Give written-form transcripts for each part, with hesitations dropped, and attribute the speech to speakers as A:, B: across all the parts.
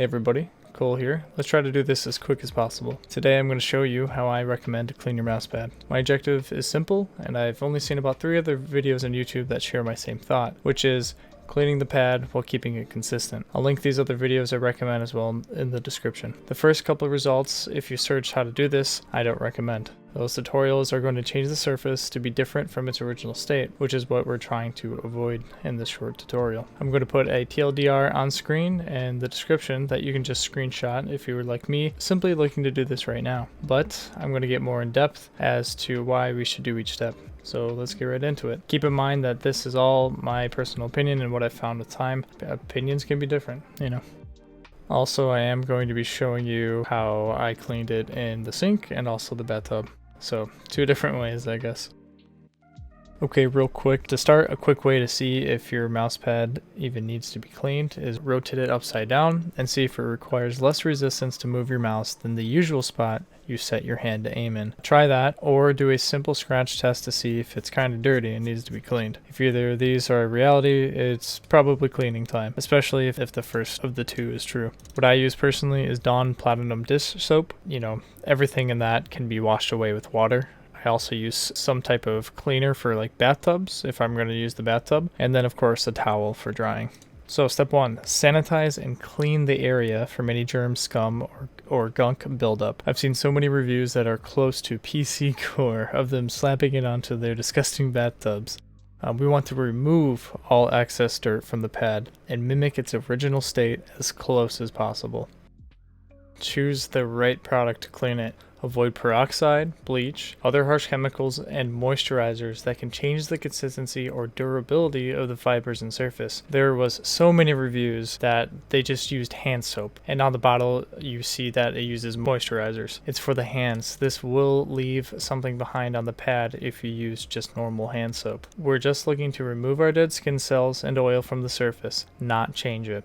A: Hey everybody, Cole here. Let's try to do this as quick as possible. Today I'm going to show you how I recommend to clean your mousepad. My objective is simple, and I've only seen about 3 other videos on YouTube that share my same thought, which is cleaning the pad while keeping it consistent. I'll link these other videos I recommend as well in the description. The first couple of results, if you search how to do this, I don't recommend. Those tutorials are going to change the surface to be different from its original state, which is what we're trying to avoid in this short tutorial. I'm going to put a TLDR on screen and the description that you can just screenshot if you were like me, simply looking to do this right now. But I'm going to get more in depth as to why we should do each step. So let's get right into it. Keep in mind that this is all my personal opinion and what I've found with time. Opinions can be different, you know. Also, I am going to be showing you how I cleaned it in the sink and also the bathtub. So 2 different ways, I guess. Okay, real quick, to start, a quick way to see if your mousepad even needs to be cleaned is rotate it upside down and see if it requires less resistance to move your mouse than the usual spot you set your hand to aim in. Try that, or do a simple scratch test to see if it's kind of dirty and needs to be cleaned. If either of these are a reality, it's probably cleaning time, especially if the first of the 2 is true. What I use personally is Dawn Platinum Dish Soap. You know, everything in that can be washed away with water. I also use some type of cleaner for like bathtubs if I'm going to use the bathtub, and then of course a towel for drying. So step 1, sanitize and clean the area from any germ, scum, or gunk buildup. I've seen so many reviews that are close to PC core of them slapping it onto their disgusting bathtubs. We want to remove all excess dirt from the pad and mimic its original state as close as possible. Choose the right product to clean it. Avoid peroxide, bleach, other harsh chemicals, and moisturizers that can change the consistency or durability of the fibers and surface. There was so many reviews that they just used hand soap, and on the bottle you see that it uses moisturizers. It's for the hands. This will leave something behind on the pad if you use just normal hand soap. We're just looking to remove our dead skin cells and oil from the surface, not change it.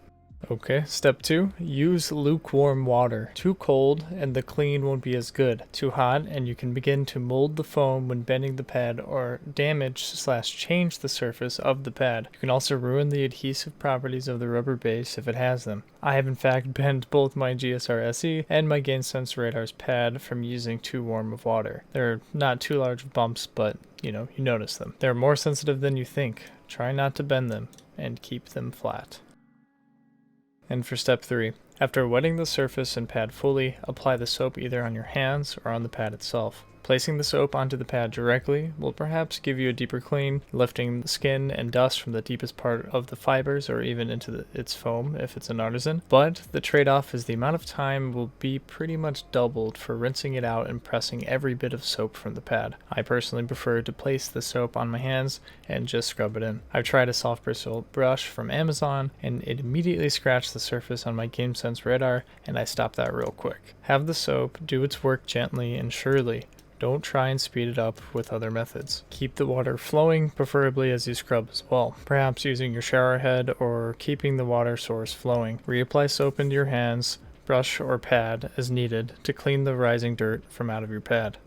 A: Okay, step 2, use lukewarm water. Too cold and the clean won't be as good. Too hot and you can begin to mold the foam when bending the pad or damage/change the surface of the pad. You can also ruin the adhesive properties of the rubber base if it has them. I have in fact bent both my GSR SE and my GainSense Radar's pad from using too warm of water. They're not too large bumps, but you notice them. They're more sensitive than you think. Try not to bend them and keep them flat. And for step 3, after wetting the surface and pad fully, apply the soap either on your hands or on the pad itself. Placing the soap onto the pad directly will perhaps give you a deeper clean, lifting the skin and dust from the deepest part of the fibers or even into its foam if it's an artisan. But the trade-off is the amount of time will be pretty much doubled for rinsing it out and pressing every bit of soap from the pad. I personally prefer to place the soap on my hands and just scrub it in. I've tried a soft bristle brush from Amazon and it immediately scratched the surface on my GainSense Radar, and I stopped that real quick. Have the soap do its work gently and surely. Don't try and speed it up with other methods. Keep the water flowing, preferably as you scrub as well, perhaps using your shower head or keeping the water source flowing. Reapply soap into your hands, brush or pad as needed to clean the rising dirt from out of your pad.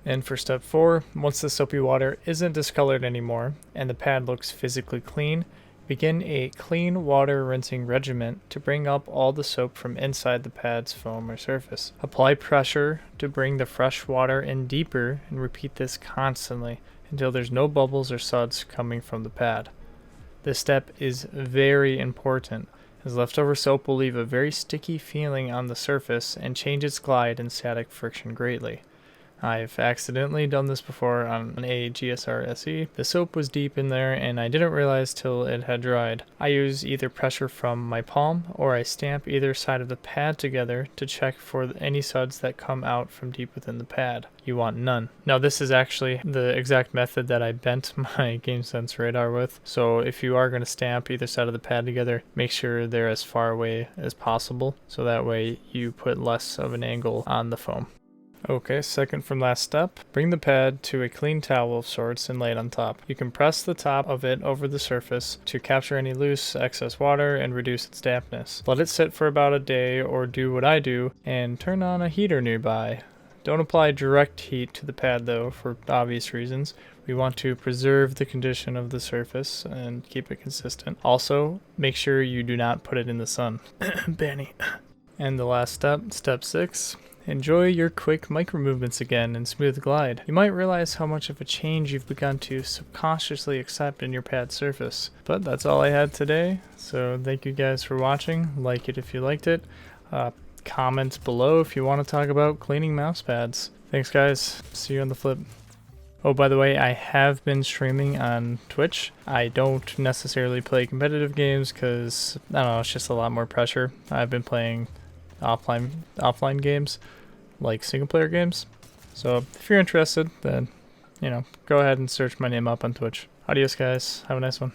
A: And for step 4, once the soapy water isn't discolored anymore and the pad looks physically clean, begin a clean water rinsing regimen to bring up all the soap from inside the pad's foam or surface. Apply pressure to bring the fresh water in deeper and repeat this constantly until there's no bubbles or suds coming from the pad. This step is very important as leftover soap will leave a very sticky feeling on the surface and change its glide and static friction greatly. I've accidentally done this before on a GSR SE. The soap was deep in there and I didn't realize till it had dried. I use either pressure from my palm or I stamp either side of the pad together to check for any suds that come out from deep within the pad. You want none. Now this is actually the exact method that I bent my GainSense Radar with, so if you are going to stamp either side of the pad together, make sure they're as far away as possible so that way you put less of an angle on the foam. Okay, second from last step, bring the pad to a clean towel of sorts and lay it on top. You can press the top of it over the surface to capture any loose excess water and reduce its dampness. Let it sit for about a day or do what I do and turn on a heater nearby. Don't apply direct heat to the pad though, for obvious reasons. We want to preserve the condition of the surface and keep it consistent. Also, make sure you do not put it in the sun. Banny. And the last step, step 6. Enjoy your quick micro movements again and smooth glide. You might realize how much of a change you've begun to subconsciously accept in your pad surface. But that's all I had today, so thank you guys for watching. Like it if you liked it. Comment below if you want to talk about cleaning mouse pads. Thanks guys, see you on the flip. Oh, by the way, I have been streaming on Twitch. I don't necessarily play competitive games because, I don't know, it's just a lot more pressure. I've been playing offline games, like single player games. So if you're interested, then, go ahead and search my name up on Twitch. Adios guys, have a nice one.